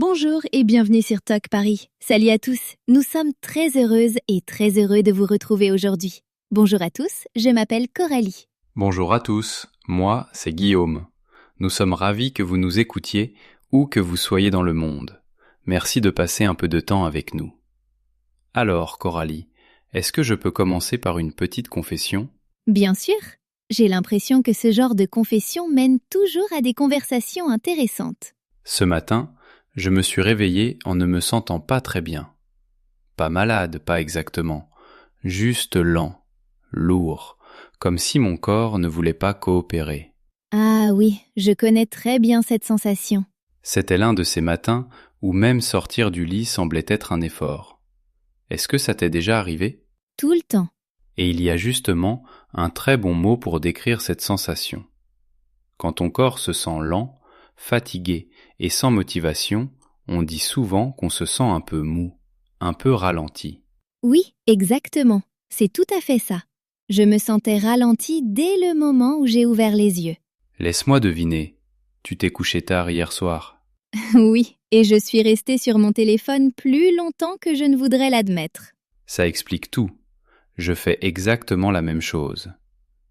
Bonjour et bienvenue sur Talk Paris. Salut à tous, nous sommes très heureuses et très heureux de vous retrouver aujourd'hui. Bonjour à tous, je m'appelle Coralie. Bonjour à tous, moi c'est Guillaume. Nous sommes ravis que vous nous écoutiez où que vous soyez dans le monde. Merci de passer un peu de temps avec nous. Alors Coralie, est-ce que je peux commencer par une petite confession ? Bien sûr, j'ai l'impression que ce genre de confession mène toujours à des conversations intéressantes. Ce matin, je me suis réveillé en ne me sentant pas très bien. Pas malade, pas exactement, juste lent, lourd, comme si mon corps ne voulait pas coopérer. Ah oui, je connais très bien cette sensation. C'était l'un de ces matins où même sortir du lit semblait être un effort. Est-ce que ça t'est déjà arrivé ? Tout le temps. Et il y a justement un très bon mot pour décrire cette sensation. Quand ton corps se sent lent, fatigué et sans motivation, on dit souvent qu'on se sent un peu mou, un peu ralenti. Oui, exactement. C'est tout à fait ça. Je me sentais ralentie dès le moment où j'ai ouvert les yeux. Laisse-moi deviner, tu t'es couché tard hier soir. Oui, et je suis restée sur mon téléphone plus longtemps que je ne voudrais l'admettre. Ça explique tout. Je fais exactement la même chose.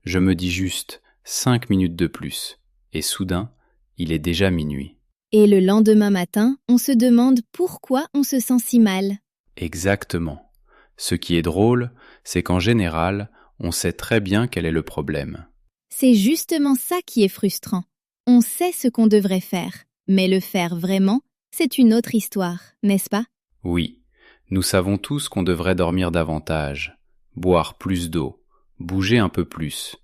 Je me dis juste 5 minutes de plus, et soudain, il est déjà minuit. Et le lendemain matin, on se demande pourquoi on se sent si mal. Exactement. Ce qui est drôle, c'est qu'en général, on sait très bien quel est le problème. C'est justement ça qui est frustrant. On sait ce qu'on devrait faire, mais le faire vraiment, c'est une autre histoire, n'est-ce pas ? Oui, nous savons tous qu'on devrait dormir davantage, boire plus d'eau, bouger un peu plus,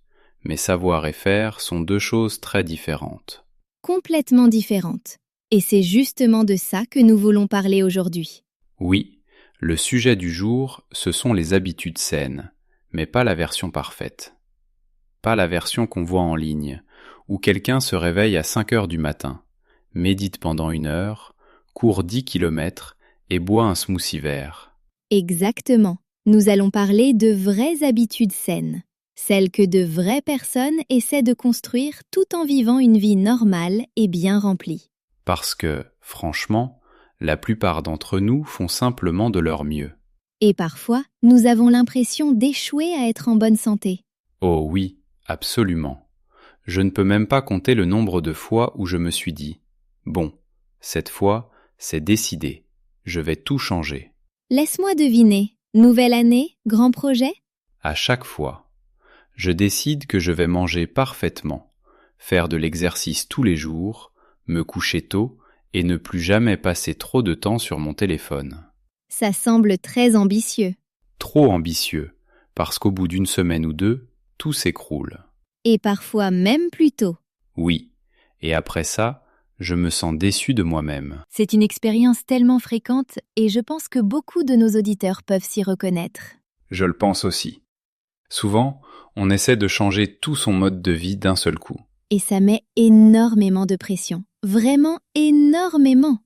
mais savoir et faire sont deux choses très différentes. Complètement différentes. Et c'est justement de ça que nous voulons parler aujourd'hui. Oui, le sujet du jour, ce sont les habitudes saines, mais pas la version parfaite. Pas la version qu'on voit en ligne, où quelqu'un se réveille à 5 heures du matin, médite pendant 1 heure, court 10 kilomètres et boit un smoothie vert. Exactement. Nous allons parler de vraies habitudes saines. Celles que de vraies personnes essaient de construire tout en vivant une vie normale et bien remplie. Parce que, franchement, la plupart d'entre nous font simplement de leur mieux. Et parfois, nous avons l'impression d'échouer à être en bonne santé. Oh oui, absolument. Je ne peux même pas compter le nombre de fois où je me suis dit « Bon, cette fois, c'est décidé, je vais tout changer. » Laisse-moi deviner. Nouvelle année, grand projet ? À chaque fois, je décide que je vais manger parfaitement, faire de l'exercice tous les jours, me coucher tôt et ne plus jamais passer trop de temps sur mon téléphone. Ça semble très ambitieux. Trop ambitieux, parce qu'au bout d'1 semaine ou 2, tout s'écroule. Et parfois même plus tôt. Oui, et après ça, je me sens déçu de moi-même. C'est une expérience tellement fréquente et je pense que beaucoup de nos auditeurs peuvent s'y reconnaître. Je le pense aussi. Souvent, on essaie de changer tout son mode de vie d'un seul coup. Et ça met énormément de pression. Vraiment énormément.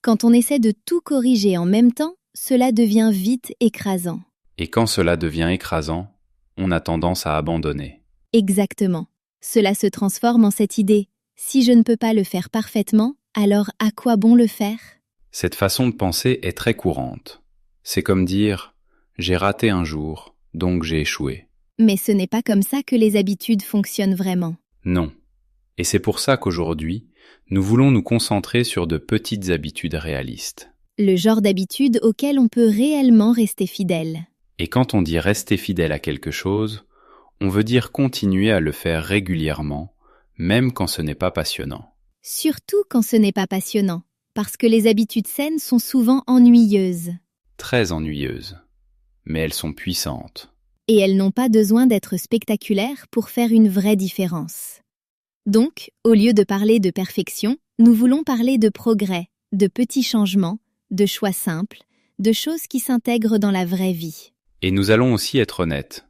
Quand on essaie de tout corriger en même temps, cela devient vite écrasant. Et quand cela devient écrasant, on a tendance à abandonner. Exactement. Cela se transforme en cette idée. Si je ne peux pas le faire parfaitement, alors à quoi bon le faire ? Cette façon de penser est très courante. C'est comme dire « j'ai raté un jour, donc j'ai échoué ». Mais ce n'est pas comme ça que les habitudes fonctionnent vraiment. Non. Et c'est pour ça qu'aujourd'hui, nous voulons nous concentrer sur de petites habitudes réalistes. Le genre d'habitude auquel on peut réellement rester fidèle. Et quand on dit rester fidèle à quelque chose, on veut dire continuer à le faire régulièrement, même quand ce n'est pas passionnant. Surtout quand ce n'est pas passionnant, parce que les habitudes saines sont souvent ennuyeuses. Très ennuyeuses. Mais elles sont puissantes. Et elles n'ont pas besoin d'être spectaculaires pour faire une vraie différence. Donc, au lieu de parler de perfection, nous voulons parler de progrès, de petits changements, de choix simples, de choses qui s'intègrent dans la vraie vie. Et nous allons aussi être honnêtes.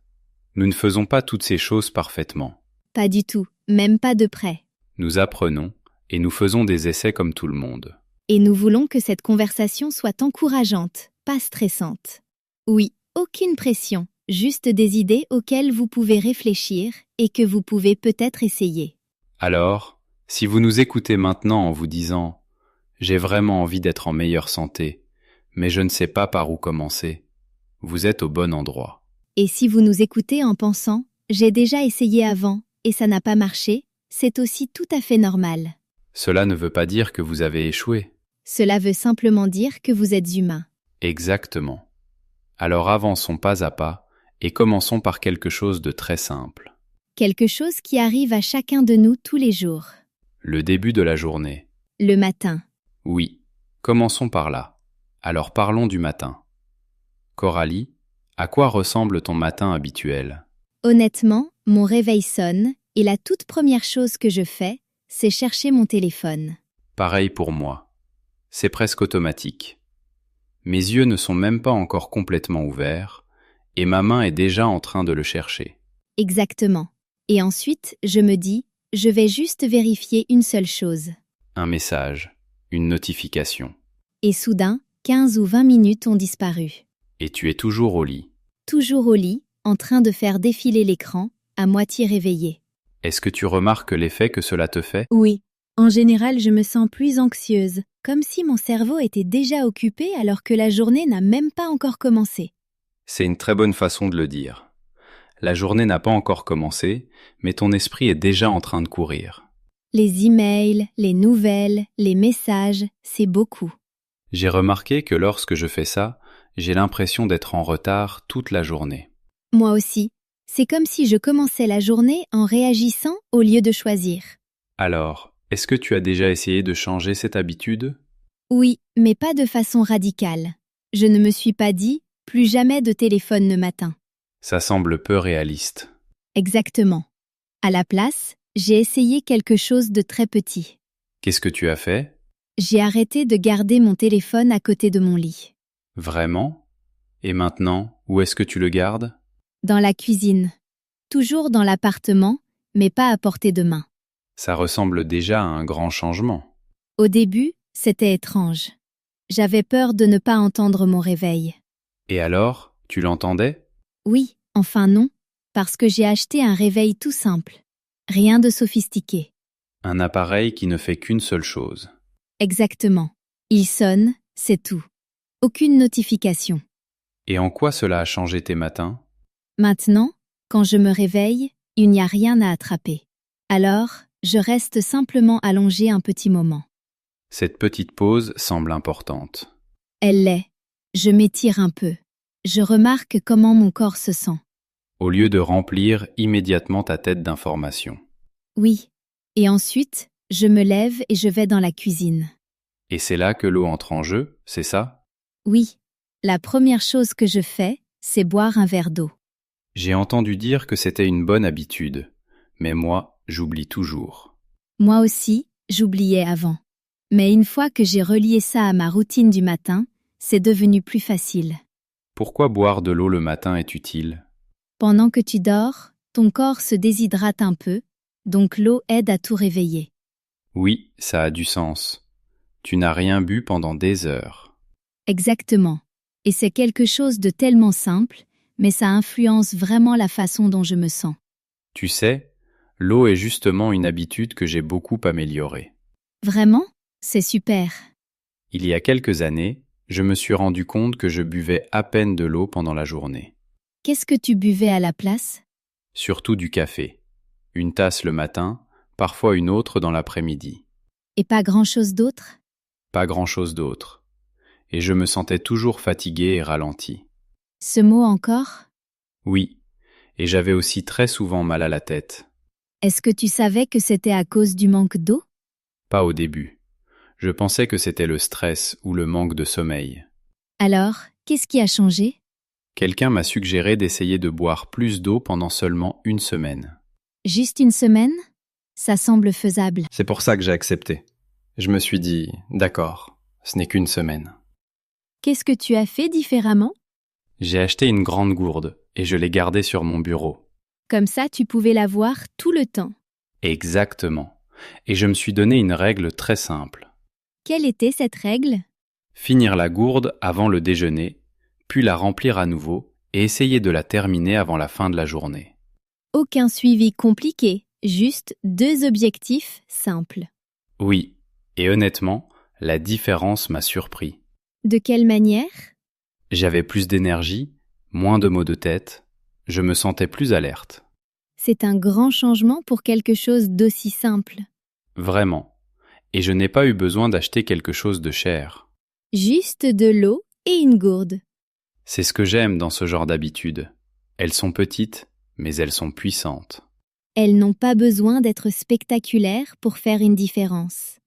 Nous ne faisons pas toutes ces choses parfaitement. Pas du tout, même pas de près. Nous apprenons et nous faisons des essais comme tout le monde. Et nous voulons que cette conversation soit encourageante, pas stressante. Oui, aucune pression, juste des idées auxquelles vous pouvez réfléchir et que vous pouvez peut-être essayer. Alors, si vous nous écoutez maintenant en vous disant J'ai vraiment envie d'être en meilleure santé, mais je ne sais pas par où commencer. Vous êtes au bon endroit. Et si vous nous écoutez en pensant « j'ai déjà essayé avant et ça n'a pas marché », c'est aussi tout à fait normal. Cela ne veut pas dire que vous avez échoué. Cela veut simplement dire que vous êtes humain. Exactement. Alors avançons pas à pas et commençons par quelque chose de très simple. Quelque chose qui arrive à chacun de nous tous les jours. Le début de la journée. Le matin. Oui, commençons par là. Alors parlons du matin. Coralie, à quoi ressemble ton matin habituel? Honnêtement, mon réveil sonne et la toute première chose que je fais, c'est chercher mon téléphone. Pareil pour moi. C'est presque automatique. Mes yeux ne sont même pas encore complètement ouverts et ma main est déjà en train de le chercher. Exactement. Et ensuite, je me dis, je vais juste vérifier une seule chose. Un message, une notification. Et soudain, 15 ou 20 minutes ont disparu. Et tu es toujours au lit. Toujours au lit, en train de faire défiler l'écran, à moitié réveillé. Est-ce que tu remarques l'effet que cela te fait? Oui. En général, je me sens plus anxieuse, comme si mon cerveau était déjà occupé alors que la journée n'a même pas encore commencé. C'est une très bonne façon de le dire. La journée n'a pas encore commencé, mais ton esprit est déjà en train de courir. Les emails, les nouvelles, les messages, c'est beaucoup. J'ai remarqué que lorsque je fais ça, j'ai l'impression d'être en retard toute la journée. Moi aussi. C'est comme si je commençais la journée en réagissant au lieu de choisir. Alors, est-ce que tu as déjà essayé de changer cette habitude? Oui, mais pas de façon radicale. Je ne me suis pas dit « plus jamais de téléphone le matin ». Ça semble peu réaliste. Exactement. À la place, j'ai essayé quelque chose de très petit. Qu'est-ce que tu as fait? J'ai arrêté de garder mon téléphone à côté de mon lit. Vraiment? Et maintenant, où est-ce que tu le gardes? Dans la cuisine. Toujours dans l'appartement, mais pas à portée de main. Ça ressemble déjà à un grand changement. Au début, c'était étrange. J'avais peur de ne pas entendre mon réveil. Et alors, tu l'entendais? Oui, enfin non, parce que j'ai acheté un réveil tout simple. Rien de sophistiqué. Un appareil qui ne fait qu'une seule chose. Exactement. Il sonne, c'est tout. Aucune notification. Et en quoi cela a changé tes matins? Maintenant, quand je me réveille, il n'y a rien à attraper. Alors, je reste simplement allongée un petit moment. Cette petite pause semble importante. Elle l'est. Je m'étire un peu. Je remarque comment mon corps se sent. Au lieu de remplir immédiatement ta tête d'informations. Oui. Et ensuite, je me lève et je vais dans la cuisine. Et c'est là que l'eau entre en jeu, c'est ça? Oui. La première chose que je fais, c'est boire un verre d'eau. J'ai entendu dire que c'était une bonne habitude, mais moi, j'oublie toujours. Moi aussi, j'oubliais avant. Mais une fois que j'ai relié ça à ma routine du matin, c'est devenu plus facile. Pourquoi boire de l'eau le matin est utile? Pendant que tu dors, ton corps se déshydrate un peu, donc l'eau aide à tout réveiller. Oui, ça a du sens. Tu n'as rien bu pendant des heures. Exactement. Et c'est quelque chose de tellement simple, mais ça influence vraiment la façon dont je me sens. Tu sais, l'eau est justement une habitude que j'ai beaucoup améliorée. Vraiment? C'est super. Il y a quelques années, je me suis rendu compte que je buvais à peine de l'eau pendant la journée. Qu'est-ce que tu buvais à la place? Surtout du café. Une tasse le matin, parfois une autre dans l'après-midi. Et pas grand-chose d'autre? Pas grand-chose d'autre. Et je me sentais toujours fatigué et ralenti. Ce mot encore? Oui, et j'avais aussi très souvent mal à la tête. Est-ce que tu savais que c'était à cause du manque d'eau? Pas au début. Je pensais que c'était le stress ou le manque de sommeil. Alors, qu'est-ce qui a changé? Quelqu'un m'a suggéré d'essayer de boire plus d'eau pendant seulement une semaine. Juste une semaine? Ça semble faisable. C'est pour ça que j'ai accepté. Je me suis dit, d'accord, ce n'est qu'une semaine. Qu'est-ce que tu as fait différemment? J'ai acheté une grande gourde et je l'ai gardée sur mon bureau. Comme ça, tu pouvais la voir tout le temps. Exactement. Et je me suis donné une règle très simple. Quelle était cette règle? Finir la gourde avant le déjeuner, puis la remplir à nouveau et essayer de la terminer avant la fin de la journée. Aucun suivi compliqué, juste 2 objectifs simples. Oui, et honnêtement, La différence m'a surpris. De quelle manière? J'avais plus d'énergie, moins de maux de tête, je me sentais plus alerte. C'est un grand changement pour quelque chose d'aussi simple. Vraiment. Et je n'ai pas eu besoin d'acheter quelque chose de cher. Juste de l'eau et une gourde. C'est ce que j'aime dans ce genre d'habitudes. Elles sont petites, mais elles sont puissantes. Elles n'ont pas besoin d'être spectaculaires pour faire une différence.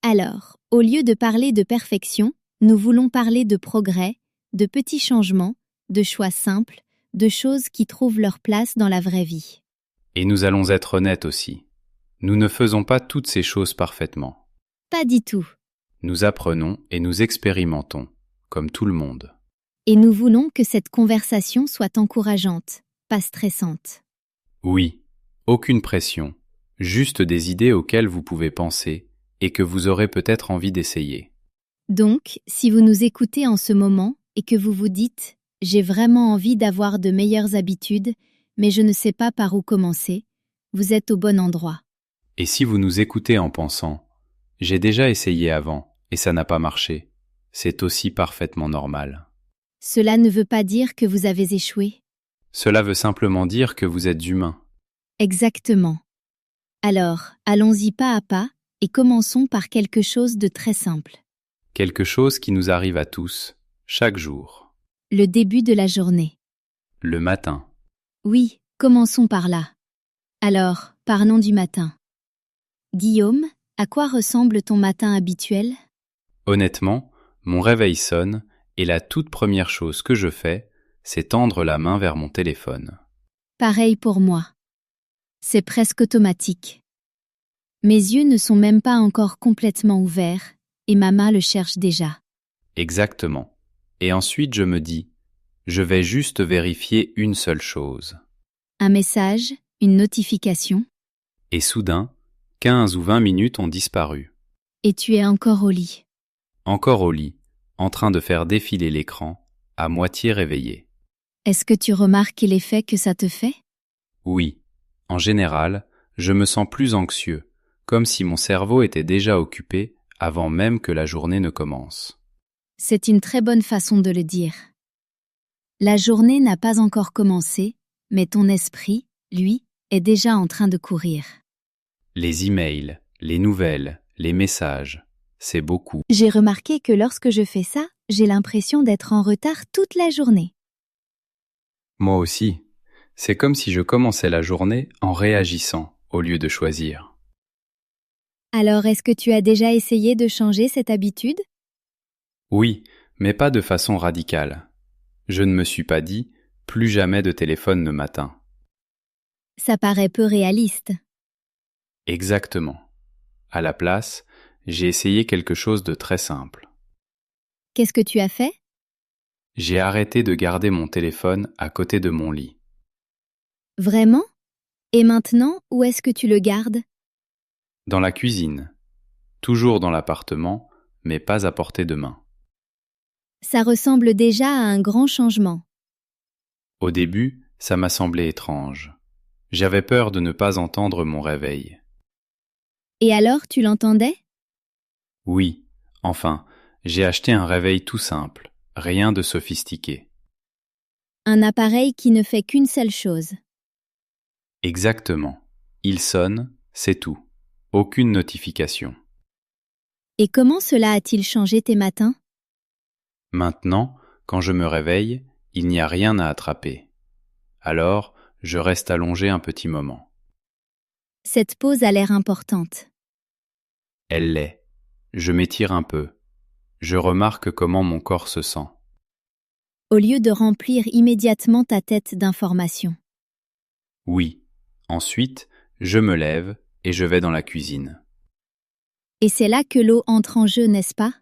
Alors, au lieu de parler de perfection, nous voulons parler de progrès, de petits changements, de choix simples, de choses qui trouvent leur place dans la vraie vie. Et nous allons être honnêtes aussi. Nous ne faisons pas toutes ces choses parfaitement. Pas du tout. Nous apprenons et nous expérimentons, comme tout le monde. Et nous voulons que cette conversation soit encourageante, pas stressante. Oui, aucune pression, juste des idées auxquelles vous pouvez penser et que vous aurez peut-être envie d'essayer. Donc, si vous nous écoutez en ce moment et que vous vous dites « J'ai vraiment envie d'avoir de meilleures habitudes, mais je ne sais pas par où commencer », vous êtes au bon endroit. Et si vous nous écoutez en pensant « J'ai déjà essayé avant et ça n'a pas marché », c'est aussi parfaitement normal. Cela ne veut pas dire que vous avez échoué. Cela veut simplement dire que vous êtes humain. Exactement. Alors, allons-y pas à pas et commençons par quelque chose de très simple. Quelque chose qui nous arrive à tous, chaque jour. Le début de la journée. Le matin. Oui, commençons par là. Alors, parlons du matin. Guillaume, à quoi ressemble ton matin habituel? Honnêtement, mon réveil sonne et la toute première chose que je fais, c'est tendre la main vers mon téléphone. Pareil pour moi. C'est presque automatique. Mes yeux ne sont même pas encore complètement ouverts et ma main le cherche déjà. Exactement. Et ensuite je me dis, je vais juste vérifier une seule chose. Un message, une notification, Et soudain, 15 ou 20 minutes ont disparu. et tu es encore au lit. Encore au lit, en train de faire défiler l'écran, à moitié réveillé. Est-ce que tu remarques l'effet que ça te fait? Oui, en général, je me sens plus anxieux, comme si mon cerveau était déjà occupé avant même que la journée ne commence. C'est une très bonne façon de le dire. La journée n'a pas encore commencé, mais ton esprit, lui, est déjà en train de courir. Les emails, les nouvelles, les messages, c'est beaucoup. J'ai remarqué que lorsque je fais ça, j'ai l'impression d'être en retard toute la journée. Moi aussi, c'est comme si je commençais la journée en réagissant au lieu de choisir. Alors, est-ce que tu as déjà essayé de changer cette habitude? Oui, mais pas de façon radicale. Je ne me suis pas dit « plus jamais de téléphone le matin ». Ça paraît peu réaliste. Exactement. À la place, j'ai essayé quelque chose de très simple. Qu'est-ce que tu as fait? J'ai arrêté de garder mon téléphone à côté de mon lit. Vraiment? Et maintenant, où est-ce que tu le gardes? Dans la cuisine. Toujours dans l'appartement, mais pas à portée de main. Ça ressemble déjà à un grand changement. Au début, ça m'a semblé étrange. J'avais peur de ne pas entendre mon réveil. Et alors, tu l'entendais? Oui, enfin, j'ai acheté un réveil tout simple, rien de sophistiqué. Un appareil qui ne fait qu'une seule chose. Exactement. Il sonne, c'est tout. Aucune notification. Et comment cela a-t-il changé tes matins? Maintenant, quand je me réveille, il n'y a rien à attraper. Alors, je reste allongé un petit moment. Cette pause a l'air importante. Elle l'est. Je m'étire un peu. Je remarque comment mon corps se sent. Au lieu de remplir immédiatement ta tête d'informations. Oui. Ensuite, je me lève et je vais dans la cuisine. Et c'est là que l'eau entre en jeu, n'est-ce pas?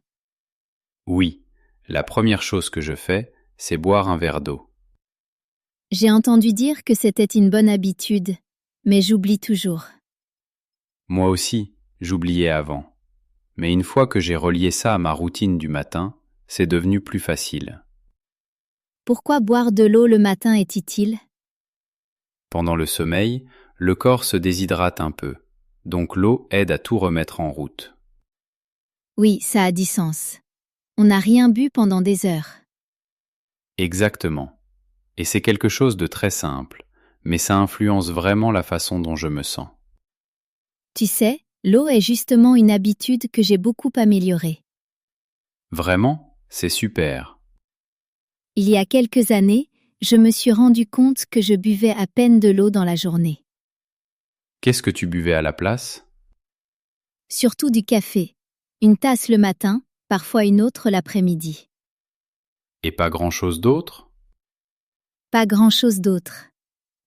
Oui. La première chose que je fais, c'est boire un verre d'eau. J'ai entendu dire que c'était une bonne habitude, mais j'oublie toujours. Moi aussi, j'oubliais avant. Mais une fois que j'ai relié ça à ma routine du matin, c'est devenu plus facile. Pourquoi boire de l'eau le matin est utile? Pendant le sommeil, le corps se déshydrate un peu, donc l'eau aide à tout remettre en route. Oui, ça a du sens. On n'a rien bu pendant des heures. Exactement. Et c'est quelque chose de très simple, mais ça influence vraiment la façon dont je me sens. Tu sais, l'eau est justement une habitude que j'ai beaucoup améliorée. Vraiment, c'est super. Il y a quelques années, je me suis rendu compte que je buvais à peine de l'eau dans la journée. Qu'est-ce que tu buvais à la place? Surtout du café. Une tasse le matin, parfois une autre l'après-midi. Et pas grand-chose d'autre? Pas grand-chose d'autre.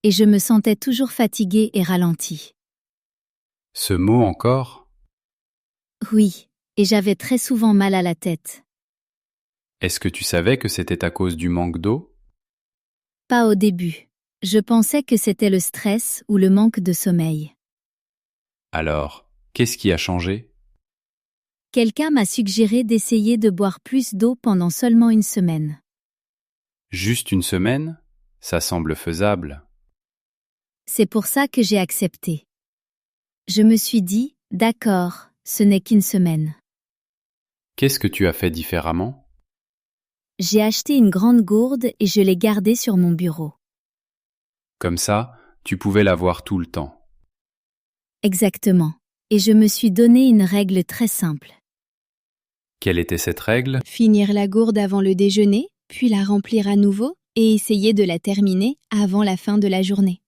Et je me sentais toujours fatiguée et ralentie. Ce mot encore? Oui, et j'avais très souvent mal à la tête. Est-ce que tu savais que c'était à cause du manque d'eau? Pas au début. Je pensais que c'était le stress ou le manque de sommeil. Alors, qu'est-ce qui a changé? Quelqu'un m'a suggéré d'essayer de boire plus d'eau pendant seulement une semaine. Juste une semaine? Ça semble faisable. C'est pour ça que j'ai accepté. Je me suis dit, d'accord, ce n'est qu'une semaine. Qu'est-ce que tu as fait différemment? J'ai acheté une grande gourde et je l'ai gardée sur mon bureau. Comme ça, tu pouvais la voir tout le temps. Exactement. Et je me suis donné une règle très simple. Quelle était cette règle? Finir la gourde avant le déjeuner, puis la remplir à nouveau et essayer de la terminer avant la fin de la journée.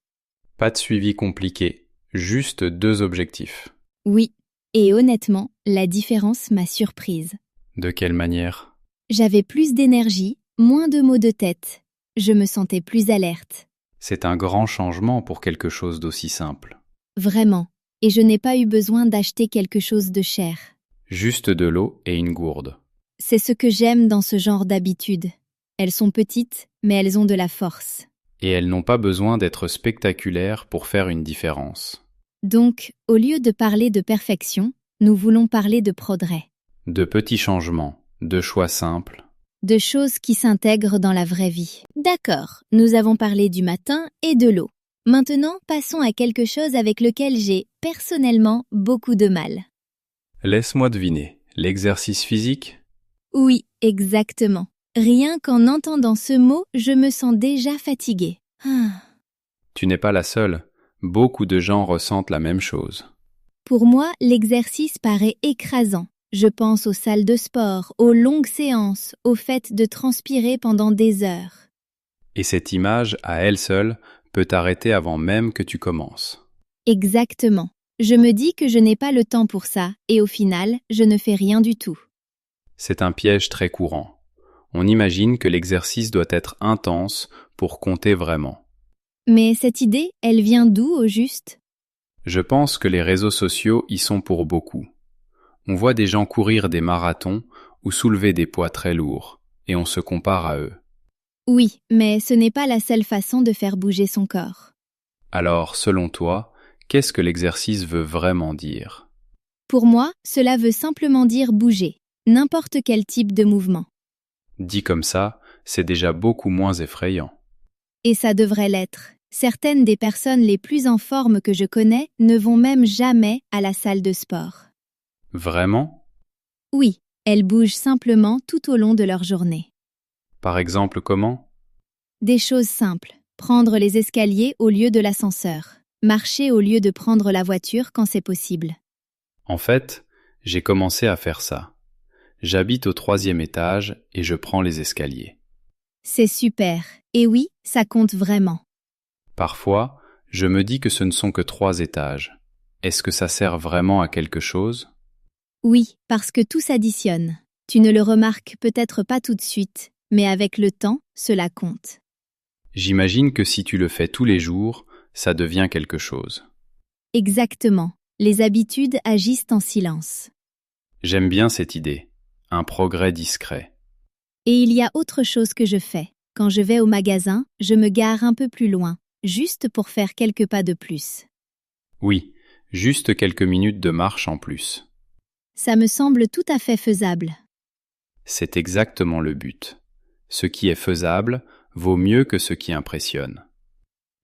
Pas de suivi compliqué, juste 2 objectifs. Oui, et honnêtement, la différence m'a surprise. De quelle manière? J'avais plus d'énergie, moins de maux de tête. Je me sentais plus alerte. C'est un grand changement pour quelque chose d'aussi simple. Vraiment. Et je n'ai pas eu besoin d'acheter quelque chose de cher. Juste de l'eau et une gourde. C'est ce que j'aime dans ce genre d'habitudes. Elles sont petites, mais elles ont de la force. Et elles n'ont pas besoin d'être spectaculaires pour faire une différence. Donc, au lieu de parler de perfection, nous voulons parler de progrès. De petits changements, de choix simples. De choses qui s'intègrent dans la vraie vie. D'accord, nous avons parlé du matin et de l'eau. Maintenant, passons à quelque chose avec lequel j'ai, personnellement, beaucoup de mal. Laisse-moi deviner, l'exercice physique? Oui, exactement. Rien qu'en entendant ce mot, je me sens déjà fatiguée. Tu n'es pas la seule, beaucoup de gens ressentent la même chose. Pour moi, l'exercice paraît écrasant. Je pense aux salles de sport, aux longues séances, au fait de transpirer pendant des heures. Et cette image, à elle seule, peut t'arrêter avant même que tu commences. Exactement. Je me dis que je n'ai pas le temps pour ça, et au final, je ne fais rien du tout. C'est un piège très courant. On imagine que l'exercice doit être intense pour compter vraiment. Mais cette idée, elle vient d'où au juste? Je pense que les réseaux sociaux y sont pour beaucoup. On voit des gens courir des marathons ou soulever des poids très lourds, et on se compare à eux. Oui, mais ce n'est pas la seule façon de faire bouger son corps. Alors, selon toi, qu'est-ce que l'exercice veut vraiment dire? Pour moi, cela veut simplement dire bouger, n'importe quel type de mouvement. Dit comme ça, c'est déjà beaucoup moins effrayant. Et ça devrait l'être. Certaines des personnes les plus en forme que je connais ne vont même jamais à la salle de sport. Vraiment? Oui, elles bougent simplement tout au long de leur journée. Par exemple, comment? Des choses simples. Prendre les escaliers au lieu de l'ascenseur. Marcher au lieu de prendre la voiture quand c'est possible. En fait, j'ai commencé à faire ça. J'habite au 3e étage et je prends les escaliers. C'est super. Et oui, ça compte vraiment. Parfois, je me dis que ce ne sont que 3 étages. Est-ce que ça sert vraiment à quelque chose? Oui, parce que tout s'additionne. Tu ne le remarques peut-être pas tout de suite, mais avec le temps, cela compte. J'imagine que si tu le fais tous les jours, ça devient quelque chose. Exactement. Les habitudes agissent en silence. J'aime bien cette idée. Un progrès discret. Et il y a autre chose que je fais. Quand je vais au magasin, je me gare un peu plus loin, juste pour faire quelques pas de plus. Oui, juste quelques minutes de marche en plus. Ça me semble tout à fait faisable. C'est exactement le but. Ce qui est faisable vaut mieux que ce qui impressionne.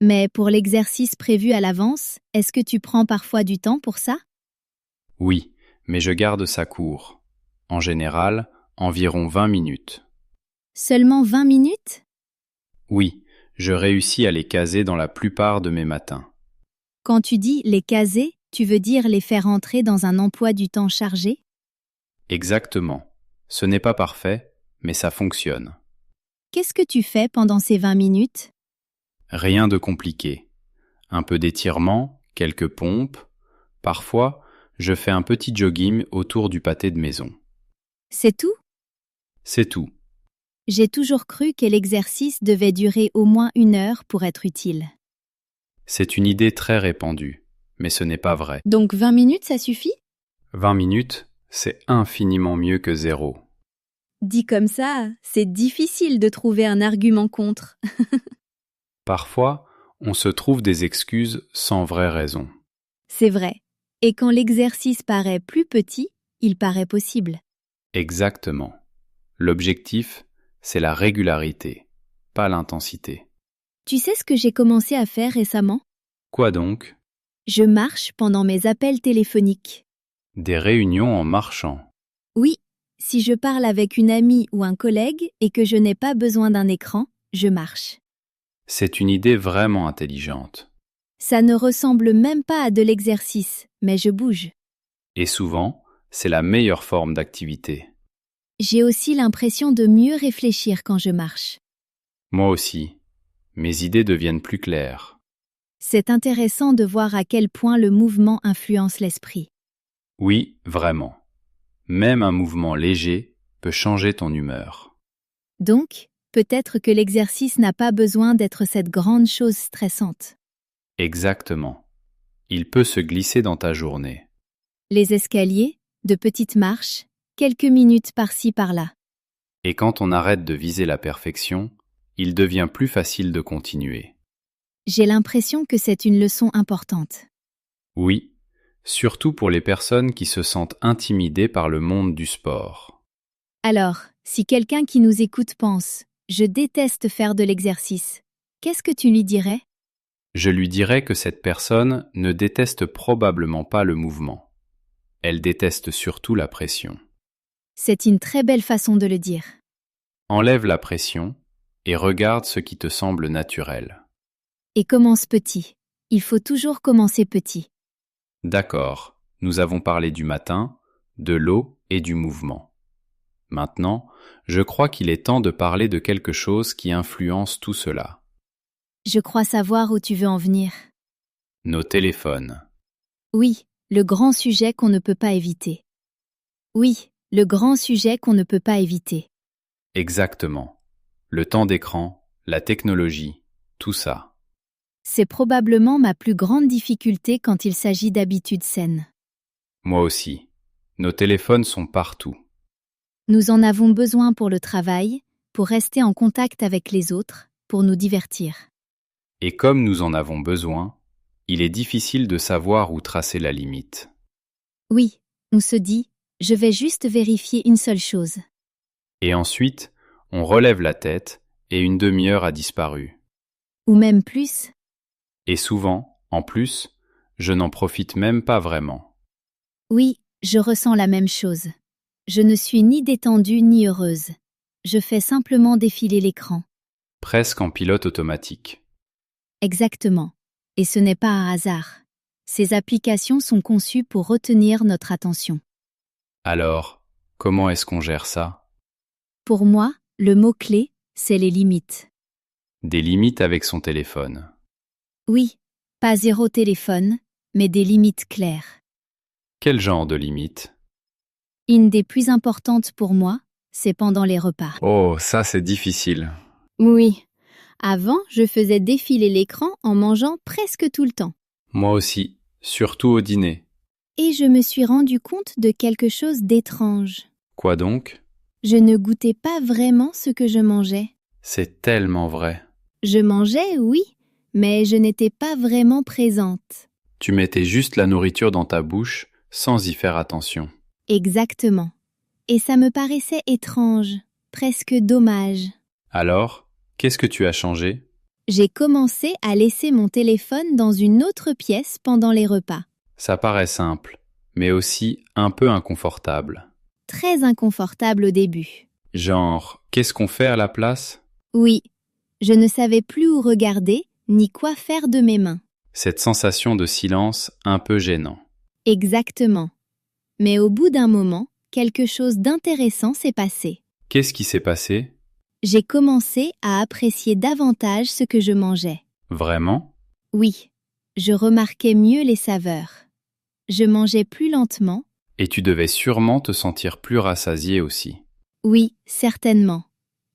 Mais pour l'exercice prévu à l'avance, est-ce que tu prends parfois du temps pour ça? Oui, mais je garde ça court. En général, environ 20 minutes. Seulement 20 minutes? Oui, je réussis à les caser dans la plupart de mes matins. Quand tu dis les caser, tu veux dire les faire entrer dans un emploi du temps chargé? Exactement. Ce n'est pas parfait, mais ça fonctionne. Qu'est-ce que tu fais pendant ces 20 minutes? Rien de compliqué. Un peu d'étirement, quelques pompes. Parfois, je fais un petit jogging autour du pâté de maison. C'est tout? C'est tout. J'ai toujours cru que l'exercice devait durer au moins 1 heure pour être utile. C'est une idée très répandue, mais ce n'est pas vrai. Donc 20 minutes, ça suffit? 20 minutes, c'est infiniment mieux que 0. Dit comme ça, c'est difficile de trouver un argument contre. Parfois, on se trouve des excuses sans vraie raison. C'est vrai. Et quand l'exercice paraît plus petit, il paraît possible. Exactement. L'objectif, c'est la régularité, pas l'intensité. Tu sais ce que j'ai commencé à faire récemment? Quoi donc? Je marche pendant mes appels téléphoniques. Des réunions en marchant. Oui, si je parle avec une amie ou un collègue et que je n'ai pas besoin d'un écran, je marche. C'est une idée vraiment intelligente. Ça ne ressemble même pas à de l'exercice, mais je bouge. Et souvent, c'est la meilleure forme d'activité. J'ai aussi l'impression de mieux réfléchir quand je marche. Moi aussi. Mes idées deviennent plus claires. C'est intéressant de voir à quel point le mouvement influence l'esprit. Oui, vraiment. Même un mouvement léger peut changer ton humeur. Donc, peut-être que l'exercice n'a pas besoin d'être cette grande chose stressante. Exactement. Il peut se glisser dans ta journée. Les escaliers, de petites marches, quelques minutes par-ci par-là. Et quand on arrête de viser la perfection, il devient plus facile de continuer. J'ai l'impression que c'est une leçon importante. Oui, surtout pour les personnes qui se sentent intimidées par le monde du sport. Alors, si quelqu'un qui nous écoute pense « Je déteste faire de l'exercice », qu'est-ce que tu lui dirais? Je lui dirais que cette personne ne déteste probablement pas le mouvement. Elle déteste surtout la pression. C'est une très belle façon de le dire. Enlève la pression et regarde ce qui te semble naturel. Et commence petit. Il faut toujours commencer petit. D'accord, nous avons parlé du matin, de l'eau et du mouvement. Maintenant, je crois qu'il est temps de parler de quelque chose qui influence tout cela. Je crois savoir où tu veux en venir. Nos téléphones. Oui, le grand sujet qu'on ne peut pas éviter. Oui, le grand sujet qu'on ne peut pas éviter. Exactement. Le temps d'écran, la technologie, tout ça. C'est probablement ma plus grande difficulté quand il s'agit d'habitudes saines. Moi aussi. Nos téléphones sont partout. Nous en avons besoin pour le travail, pour rester en contact avec les autres, pour nous divertir. Et comme nous en avons besoin, il est difficile de savoir où tracer la limite. Oui, on se dit, je vais juste vérifier une seule chose. Et ensuite, on relève la tête et une demi-heure a disparu. Ou même plus. Et souvent, en plus, je n'en profite même pas vraiment. Oui, je ressens la même chose. Je ne suis ni détendue ni heureuse. Je fais simplement défiler l'écran. Presque en pilote automatique. Exactement. Et ce n'est pas un hasard. Ces applications sont conçues pour retenir notre attention. Alors, comment est-ce qu'on gère ça? Pour moi, le mot-clé, c'est les limites. Des limites avec son téléphone. Oui, pas 0 téléphone, mais des limites claires. Quel genre de limites? Une des plus importantes pour moi, c'est pendant les repas. Oh, ça c'est difficile. Oui. Avant, je faisais défiler l'écran en mangeant presque tout le temps. Moi aussi, surtout au dîner. Et je me suis rendu compte de quelque chose d'étrange. Quoi donc? Je ne goûtais pas vraiment ce que je mangeais. C'est tellement vrai. Je mangeais, oui, mais je n'étais pas vraiment présente. Tu mettais juste la nourriture dans ta bouche sans y faire attention. Exactement. Et ça me paraissait étrange, presque dommage. Alors, qu'est-ce que tu as changé? J'ai commencé à laisser mon téléphone dans une autre pièce pendant les repas. Ça paraît simple, mais aussi un peu inconfortable. très inconfortable au début. Genre, qu'est-ce qu'on fait à la place? Oui, je ne savais plus où regarder, ni quoi faire de mes mains. Cette sensation de silence un peu gênant. Exactement. Mais au bout d'un moment, quelque chose d'intéressant s'est passé. Qu'est-ce qui s'est passé? J'ai commencé à apprécier davantage ce que je mangeais. Vraiment? Oui, je remarquais mieux les saveurs. Je mangeais plus lentement. Et tu devais sûrement te sentir plus rassasié aussi. Oui, certainement.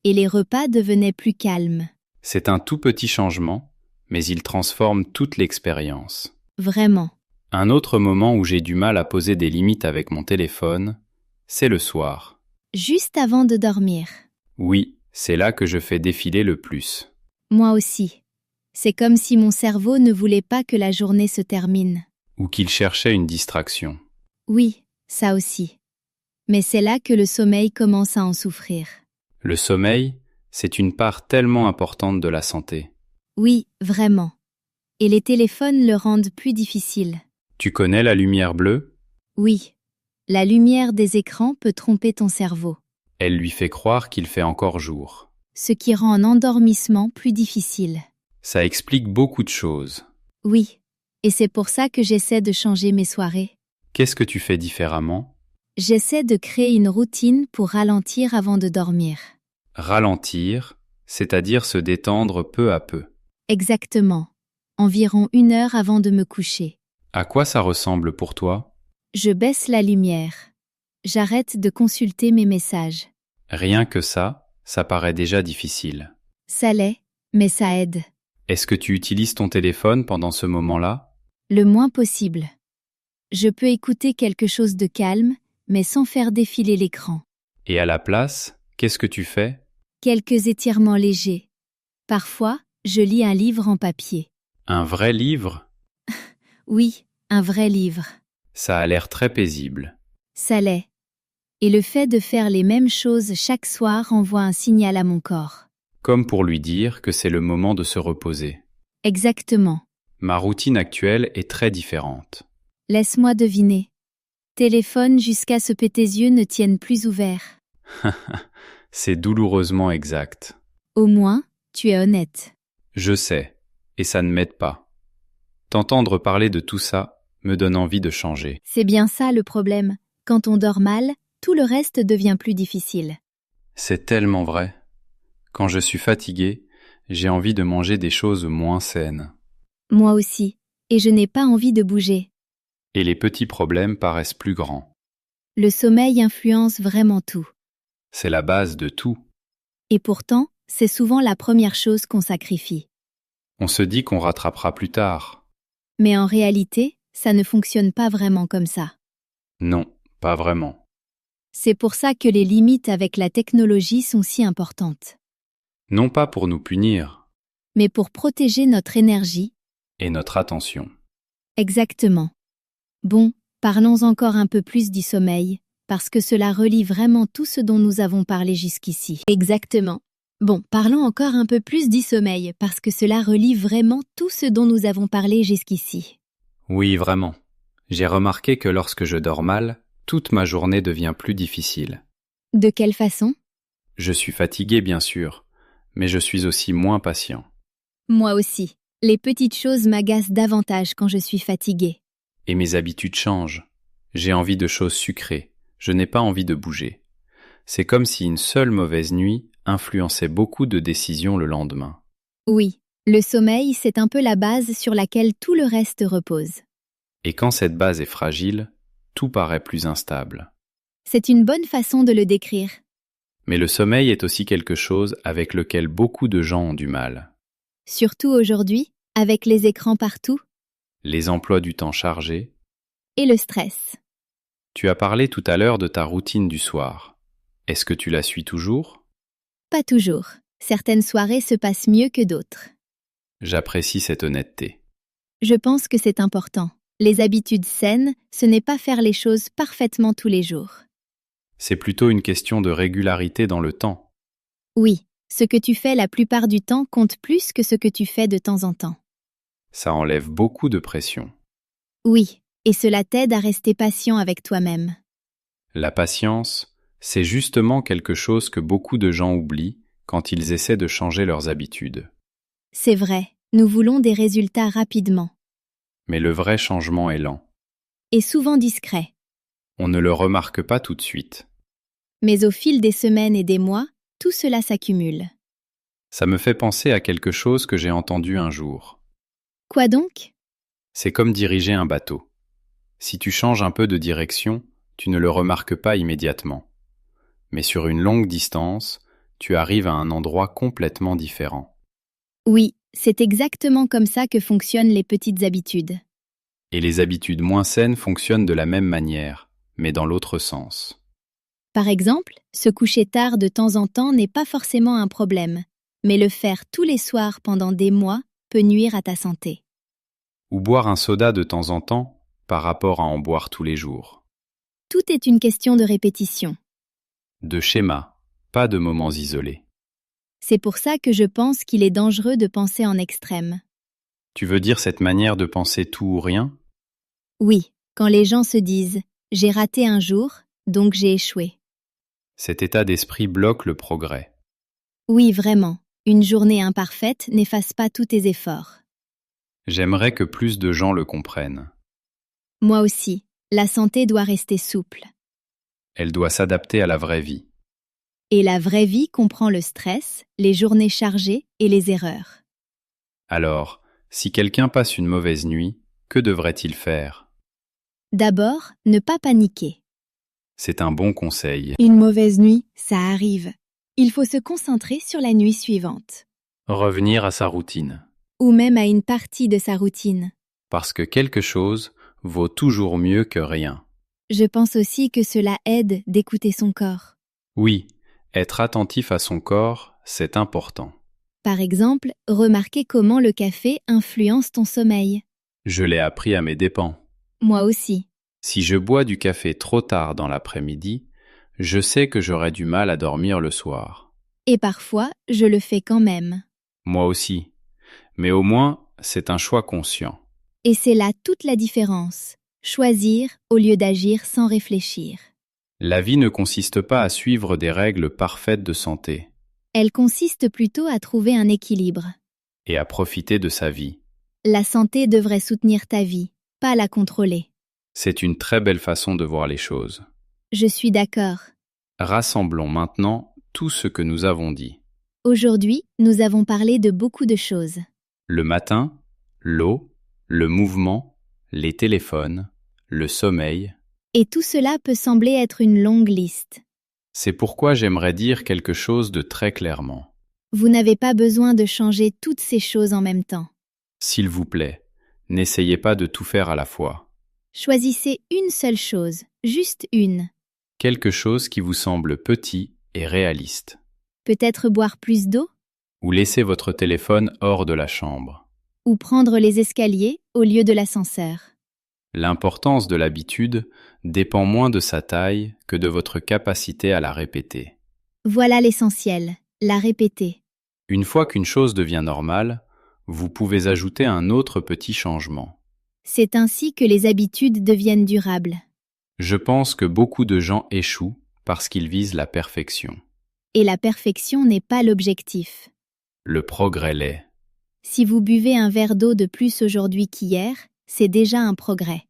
Et les repas devenaient plus calmes. C'est un tout petit changement, mais il transforme toute l'expérience. Vraiment. Un autre moment où j'ai du mal à poser des limites avec mon téléphone, c'est le soir. Juste avant de dormir. Oui, c'est là que je fais défiler le plus. Moi aussi. C'est comme si mon cerveau ne voulait pas que la journée se termine. Ou qu'il cherchait une distraction. Oui, ça aussi. Mais c'est là que le sommeil commence à en souffrir. Le sommeil, c'est une part tellement importante de la santé. Oui, vraiment. Et les téléphones le rendent plus difficile. Tu connais la lumière bleue? Oui. La lumière des écrans peut tromper ton cerveau, Elle lui fait croire qu'il fait encore jour. ce qui rend un endormissement plus difficile. Ça explique beaucoup de choses. Oui. Et c'est pour ça que j'essaie de changer mes soirées. Qu'est-ce que tu fais différemment? J'essaie de créer une routine pour ralentir avant de dormir. Ralentir, c'est-à-dire se détendre peu à peu. Exactement. Environ 1 heure avant de me coucher. À quoi ça ressemble pour toi? Je baisse la lumière. J'arrête de consulter mes messages. Rien que ça paraît déjà difficile. Ça l'est, mais ça aide. Est-ce que tu utilises ton téléphone pendant ce moment-là? Le moins possible. Je peux écouter quelque chose de calme, mais sans faire défiler l'écran. Et à la place, qu'est-ce que tu fais? Quelques étirements légers. Parfois, je lis un livre en papier. Un vrai livre? Oui, un vrai livre. Ça a l'air très paisible. Ça l'est. Et le fait de faire les mêmes choses chaque soir envoie un signal à mon corps. Comme pour lui dire que c'est le moment de se reposer. Exactement. Ma routine actuelle est très différente. Laisse-moi deviner. Téléphone jusqu'à ce que tes yeux ne tiennent plus ouverts. C'est douloureusement exact. Au moins, tu es honnête. Je sais, et ça ne m'aide pas. T'entendre parler de tout ça me donne envie de changer. C'est bien ça le problème. Quand on dort mal, tout le reste devient plus difficile. C'est tellement vrai. Quand je suis fatigué, j'ai envie de manger des choses moins saines. Moi aussi. Et je n'ai pas envie de bouger. Et les petits problèmes paraissent plus grands. Le sommeil influence vraiment tout. C'est la base de tout. Et pourtant, c'est souvent la première chose qu'on sacrifie. On se dit qu'on rattrapera plus tard. Mais en réalité, ça ne fonctionne pas vraiment comme ça. Non, pas vraiment. C'est pour ça que les limites avec la technologie sont si importantes. Non pas pour nous punir, Mais pour protéger notre énergie. et notre attention. Exactement. Bon, parlons encore un peu plus du sommeil, parce que cela relie vraiment tout ce dont nous avons parlé jusqu'ici. Exactement. Bon, parlons encore un peu plus du sommeil, parce que cela relie vraiment tout ce dont nous avons parlé jusqu'ici. Oui, vraiment. J'ai remarqué que lorsque je dors mal, toute ma journée devient plus difficile. De quelle façon? Je suis fatigué, bien sûr, mais je suis aussi moins patient. Moi aussi. Les petites choses m'agacent davantage quand je suis fatiguée. Et mes habitudes changent. J'ai envie de choses sucrées. Je n'ai pas envie de bouger. C'est comme si une seule mauvaise nuit influençait beaucoup de décisions le lendemain. Oui, le sommeil, c'est un peu la base sur laquelle tout le reste repose. Et quand cette base est fragile, tout paraît plus instable. C'est une bonne façon de le décrire. Mais le sommeil est aussi quelque chose avec lequel beaucoup de gens ont du mal. Surtout aujourd'hui, avec les écrans partout. Les emplois du temps chargés. Et le stress. Tu as parlé tout à l'heure de ta routine du soir. Est-ce que tu la suis toujours? Pas toujours. Certaines soirées se passent mieux que d'autres. J'apprécie cette honnêteté. Je pense que c'est important. Les habitudes saines, ce n'est pas faire les choses parfaitement tous les jours. C'est plutôt une question de régularité dans le temps. Oui, ce que tu fais la plupart du temps compte plus que ce que tu fais de temps en temps. Ça enlève beaucoup de pression. Oui, et cela t'aide à rester patient avec toi-même. La patience, c'est justement quelque chose que beaucoup de gens oublient quand ils essaient de changer leurs habitudes. C'est vrai, nous voulons des résultats rapidement. Mais le vrai changement est lent. Et souvent discret. On ne le remarque pas tout de suite. Mais au fil des semaines et des mois, tout cela s'accumule. Ça me fait penser à quelque chose que j'ai entendu un jour. Quoi donc? C'est comme diriger un bateau. Si tu changes un peu de direction, tu ne le remarques pas immédiatement. Mais sur une longue distance, tu arrives à un endroit complètement différent. Oui, c'est exactement comme ça que fonctionnent les petites habitudes. Et les habitudes moins saines fonctionnent de la même manière, mais dans l'autre sens. Par exemple, se coucher tard de temps en temps n'est pas forcément un problème, mais le faire tous les soirs pendant des mois peut nuire à ta santé. Ou boire un soda de temps en temps par rapport à en boire tous les jours. Tout est une question de répétition. De schéma, pas de moments isolés. C'est pour ça que je pense qu'il est dangereux de penser en extrême. Tu veux dire cette manière de penser tout ou rien? Oui, quand les gens se disent « j'ai raté un jour, donc j'ai échoué ». Cet état d'esprit bloque le progrès. Oui, vraiment, une journée imparfaite n'efface pas tous tes efforts. J'aimerais que plus de gens le comprennent. Moi aussi, la santé doit rester souple. Elle doit s'adapter à la vraie vie. Et la vraie vie comprend le stress, les journées chargées et les erreurs. Alors, si quelqu'un passe une mauvaise nuit, que devrait-il faire? D'abord, ne pas paniquer. C'est un bon conseil. Une mauvaise nuit, ça arrive. Il faut se concentrer sur la nuit suivante. Revenir à sa routine. Ou même à une partie de sa routine. Parce que quelque chose vaut toujours mieux que rien. Je pense aussi que cela aide d'écouter son corps. Oui, être attentif à son corps, c'est important. Par exemple, remarquer comment le café influence ton sommeil. Je l'ai appris à mes dépens. Moi aussi. Si je bois du café trop tard dans l'après-midi, je sais que j'aurai du mal à dormir le soir. Et parfois, je le fais quand même. Moi aussi. Mais au moins, c'est un choix conscient. Et c'est là toute la différence. Choisir au lieu d'agir sans réfléchir. La vie ne consiste pas à suivre des règles parfaites de santé Elle consiste plutôt à trouver un équilibre. et à profiter de sa vie. La santé devrait soutenir ta vie, pas la contrôler. C'est une très belle façon de voir les choses. Je suis d'accord. Rassemblons maintenant tout ce que nous avons dit. Aujourd'hui, nous avons parlé de beaucoup de choses. Le matin, l'eau, le mouvement, les téléphones, le sommeil. Et tout cela peut sembler être une longue liste. C'est pourquoi j'aimerais dire quelque chose de très clairement. Vous n'avez pas besoin de changer toutes ces choses en même temps. S'il vous plaît, n'essayez pas de tout faire à la fois. Choisissez une seule chose, juste une. Quelque chose qui vous semble petit et réaliste. Peut-être boire plus d'eau, Ou laissez votre téléphone hors de la chambre. ou prendre les escaliers au lieu de l'ascenseur. L'importance de l'habitude dépend moins de sa taille que de votre capacité à la répéter. Voilà l'essentiel, la répéter. Une fois qu'une chose devient normale, vous pouvez ajouter un autre petit changement. C'est ainsi que les habitudes deviennent durables. Je pense que beaucoup de gens échouent parce qu'ils visent la perfection. Et la perfection n'est pas l'objectif. Le progrès l'est. Si vous buvez un verre d'eau de plus aujourd'hui qu'hier, c'est déjà un progrès.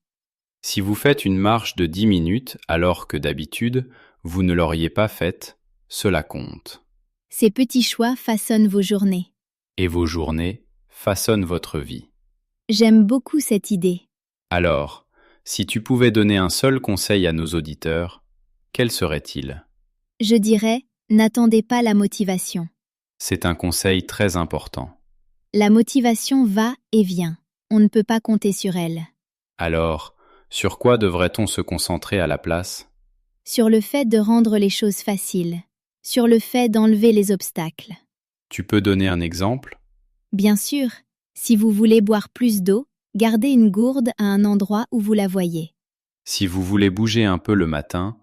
Si vous faites une marche de 10 minutes alors que d'habitude, vous ne l'auriez pas faite, cela compte. Ces petits choix façonnent vos journées. Et vos journées façonnent votre vie. J'aime beaucoup cette idée. Alors, si tu pouvais donner un seul conseil à nos auditeurs, quel serait-il? Je dirais, n'attendez pas la motivation. C'est un conseil très important. La motivation va et vient. On ne peut pas compter sur elle. Alors, sur quoi devrait-on se concentrer à la place? Sur le fait de rendre les choses faciles. Sur le fait d'enlever les obstacles. Tu peux donner un exemple? Bien sûr, si vous voulez boire plus d'eau, gardez une gourde à un endroit où vous la voyez. Si vous voulez bouger un peu le matin,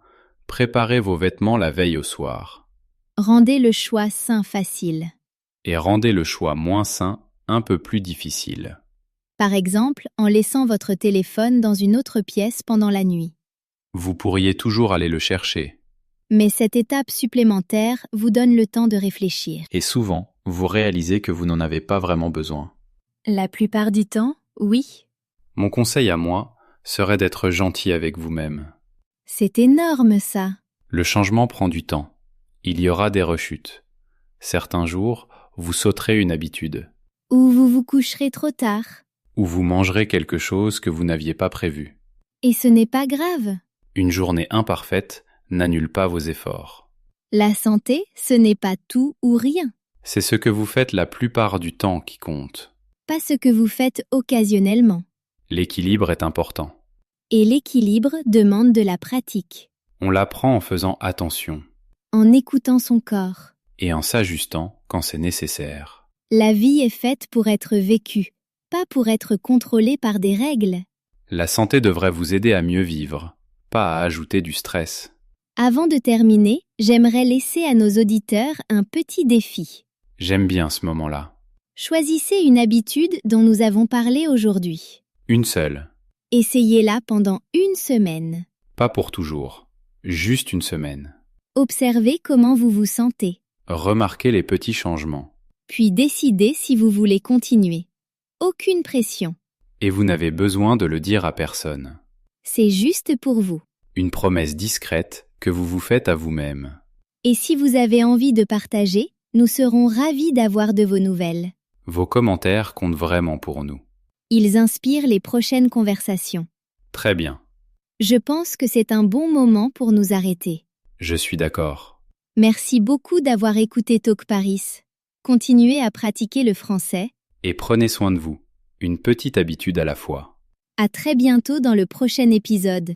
préparez vos vêtements la veille au soir. Rendez le choix sain facile. Et rendez le choix moins sain un peu plus difficile. Par exemple, en laissant votre téléphone dans une autre pièce pendant la nuit. Vous pourriez toujours aller le chercher. Mais cette étape supplémentaire vous donne le temps de réfléchir. Et souvent, vous réalisez que vous n'en avez pas vraiment besoin. La plupart du temps, oui. Mon conseil à moi serait d'être gentil avec vous-même. C'est énorme ça. Le changement prend du temps. Il y aura des rechutes. Certains jours, vous sauterez une habitude. Ou vous vous coucherez trop tard. Ou vous mangerez quelque chose que vous n'aviez pas prévu. Et ce n'est pas grave. Une journée imparfaite n'annule pas vos efforts. La santé, ce n'est pas tout ou rien. C'est ce que vous faites la plupart du temps qui compte. Pas ce que vous faites occasionnellement. L'équilibre est important. Et l'équilibre demande de la pratique. On l'apprend en faisant attention En écoutant son corps. et en s'ajustant quand c'est nécessaire. La vie est faite pour être vécue, pas pour être contrôlée par des règles. La santé devrait vous aider à mieux vivre, pas à ajouter du stress. Avant de terminer, j'aimerais laisser à nos auditeurs un petit défi. J'aime bien ce moment-là. Choisissez une habitude dont nous avons parlé aujourd'hui. Une seule, Essayez-la pendant une semaine. pas pour toujours, juste une semaine. Observez comment vous vous sentez, Remarquez les petits changements. puis décidez si vous voulez continuer. Aucune pression. Et vous n'avez besoin de le dire à personne. C'est juste pour vous. Une promesse discrète que vous vous faites à vous-même. Et si vous avez envie de partager, nous serons ravis d'avoir de vos nouvelles. Vos commentaires comptent vraiment pour nous. Ils inspirent les prochaines conversations. Très bien, Je pense que c'est un bon moment pour nous arrêter. je suis d'accord. Merci beaucoup d'avoir écouté Talk Paris. Continuez à pratiquer le français. Et prenez soin de vous, une petite habitude à la fois. À très bientôt dans le prochain épisode.